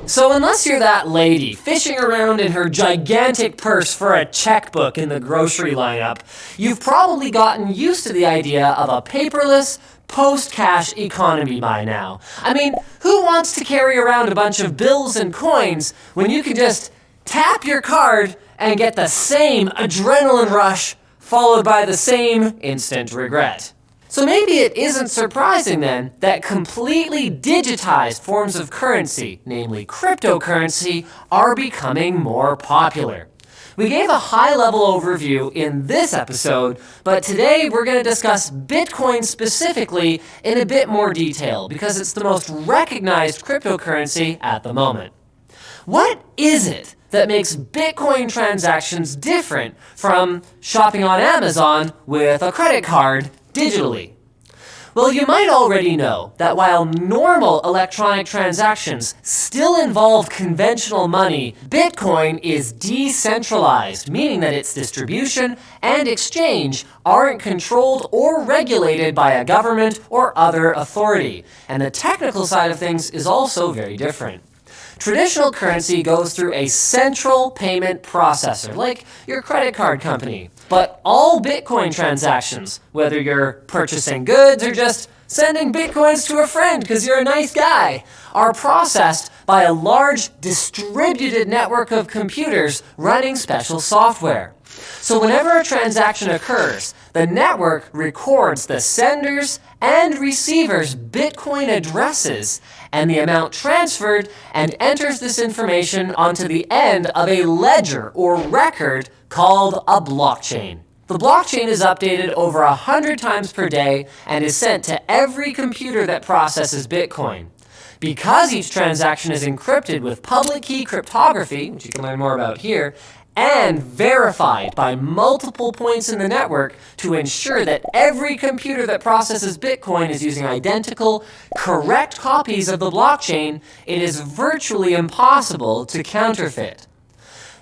So unless you're that lady fishing around in her gigantic purse for a checkbook in the grocery lineup, you've probably gotten used to the idea of a paperless, post-cash economy by now. I mean, who wants to carry around a bunch of bills and coins when you can just tap your card and get the same adrenaline rush followed by the same instant regret? So maybe it isn't surprising then that completely digitized forms of currency, namely cryptocurrency, are becoming more popular. We gave a high-level overview in this episode, but today we're going to discuss Bitcoin specifically in a bit more detail because it's the most recognized cryptocurrency at the moment. What is it that makes Bitcoin transactions different from shopping on Amazon with a credit card digitally? Well, you might already know that while normal electronic transactions still involve conventional money, Bitcoin is decentralized, meaning that its distribution and exchange aren't controlled or regulated by a government or other authority. And the technical side of things is also very different. Traditional currency goes through a central payment processor, like your credit card company. But all Bitcoin transactions, whether you're purchasing goods or just sending Bitcoins to a friend because you're a nice guy, are processed by a large distributed network of computers running special software. So whenever a transaction occurs, the network records the sender's and receiver's Bitcoin addresses and the amount transferred and enters this information onto the end of a ledger or record called a blockchain. The blockchain is updated over 100 times per day and is sent to every computer that processes Bitcoin. Because each transaction is encrypted with public key cryptography, which you can learn more about here, and verified by multiple points in the network to ensure that every computer that processes Bitcoin is using identical, correct copies of the blockchain, it is virtually impossible to counterfeit.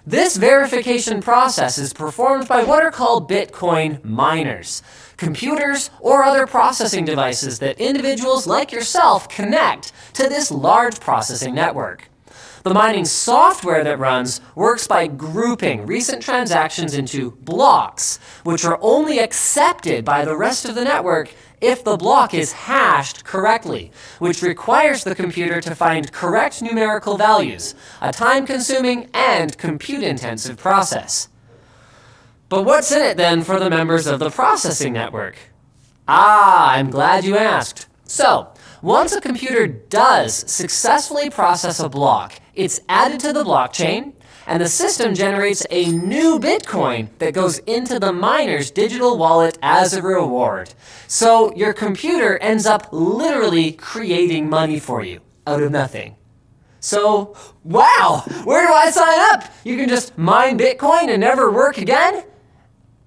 This verification process is performed by what are called Bitcoin miners, computers or other processing devices that individuals like yourself connect to this large processing network. The mining software that runs works by grouping recent transactions into blocks, which are only accepted by the rest of the network if the block is hashed correctly, which requires the computer to find correct numerical values, a time-consuming and compute-intensive process. But what's in it then for the members of the processing network? I'm glad you asked. So, once a computer does successfully process a block, it's added to the blockchain, and the system generates a new Bitcoin that goes into the miner's digital wallet as a reward. So your computer ends up literally creating money for you out of nothing. So, wow, where do I sign up? You can just mine Bitcoin and never work again?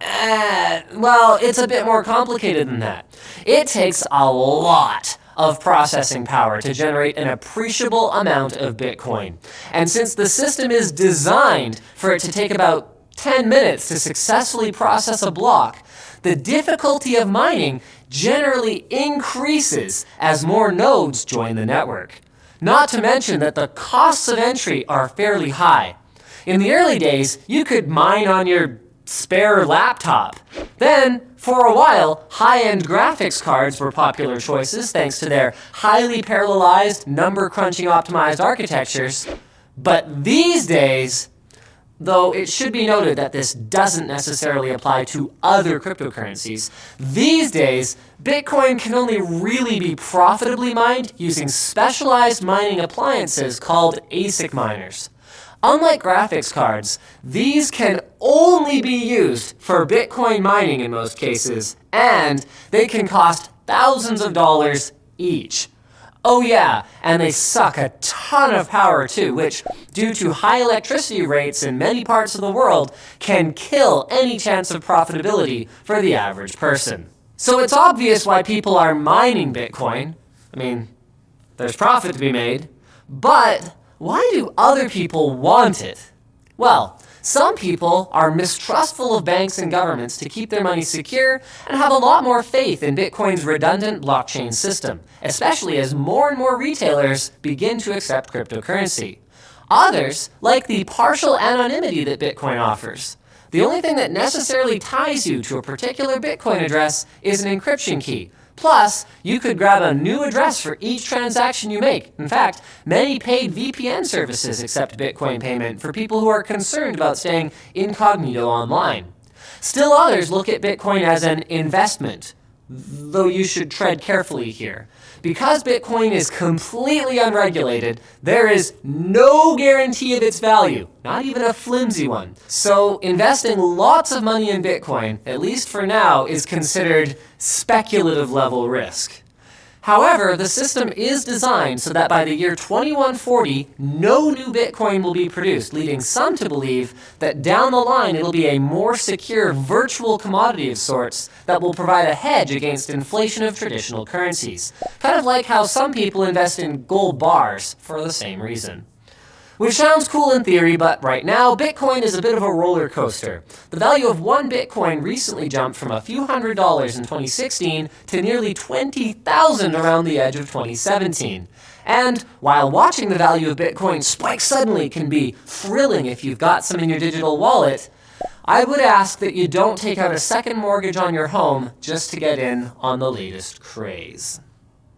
Well, it's a bit more complicated than that. It takes a lot of processing power to generate an appreciable amount of Bitcoin. And since the system is designed for it to take about 10 minutes to successfully process a block, the difficulty of mining generally increases as more nodes join the network. Not to mention that the costs of entry are fairly high. In the early days, you could mine on your spare laptop. Then, for a while, high-end graphics cards were popular choices thanks to their highly parallelized, number-crunching optimized architectures. But these days, though it should be noted that this doesn't necessarily apply to other cryptocurrencies, these days, Bitcoin can only really be profitably mined using specialized mining appliances called ASIC miners. Unlike graphics cards, these can only be used for Bitcoin mining in most cases, and they can cost thousands of dollars each. Oh yeah, and they suck a ton of power too, which, due to high electricity rates in many parts of the world, can kill any chance of profitability for the average person. So it's obvious why people are mining Bitcoin. I mean, there's profit to be made, but why do other people want it? Well, some people are mistrustful of banks and governments to keep their money secure and have a lot more faith in Bitcoin's redundant blockchain system, especially as more and more retailers begin to accept cryptocurrency. Others like the partial anonymity that Bitcoin offers. The only thing that necessarily ties you to a particular Bitcoin address is an encryption key. Plus, you could grab a new address for each transaction you make. In fact, many paid VPN services accept Bitcoin payment for people who are concerned about staying incognito online. Still others look at Bitcoin as an investment, though you should tread carefully here. Because Bitcoin is completely unregulated, there is no guarantee of its value, not even a flimsy one. So investing lots of money in Bitcoin, at least for now, is considered speculative level risk. However, the system is designed so that by the year 2140, no new Bitcoin will be produced, leading some to believe that down the line it'll be a more secure virtual commodity of sorts that will provide a hedge against inflation of traditional currencies. Kind of like how some people invest in gold bars for the same reason. Which sounds cool in theory, but right now, Bitcoin is a bit of a roller coaster. The value of one Bitcoin recently jumped from a few $100s in 2016 to nearly $20,000 around the edge of 2017. And while watching the value of Bitcoin spike suddenly can be thrilling if you've got some in your digital wallet, I would ask that you don't take out a second mortgage on your home just to get in on the latest craze.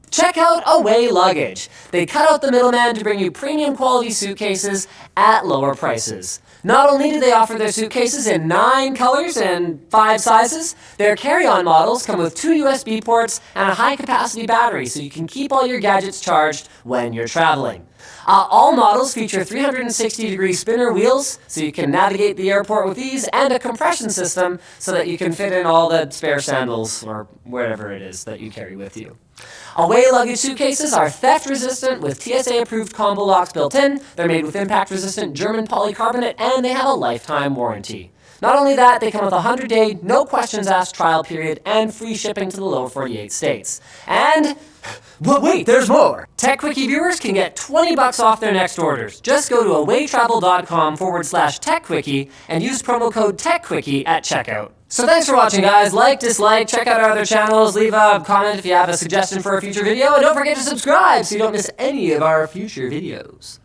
Check out Away Luggage. They cut out the middleman to bring you premium quality suitcases at lower prices. Not only do they offer their suitcases in 9 colors and 5 sizes, their carry-on models come with 2 USB ports and a high-capacity battery so you can keep all your gadgets charged when you're traveling. All models feature 360-degree spinner wheels so you can navigate the airport with ease, and a compression system so that you can fit in all the spare sandals or whatever it is that you carry with you. Away Luggage suitcases are theft-resistant with TSA-approved combo locks built in. They're made with impact-resistant German polycarbonate, and they have a lifetime warranty. Not only that, they come with a 100-day, no-questions-asked trial period and free shipping to the lower 48 states. And but wait, there's more! Tech Quickie viewers can get $20 off their next orders. Just go to awaytravel.com/TechQuickie and use promo code TechQuickie at checkout. So thanks for watching, guys. Like, dislike, check out our other channels, leave a comment if you have a suggestion for a future video, and don't forget to subscribe so you don't miss any of our future videos.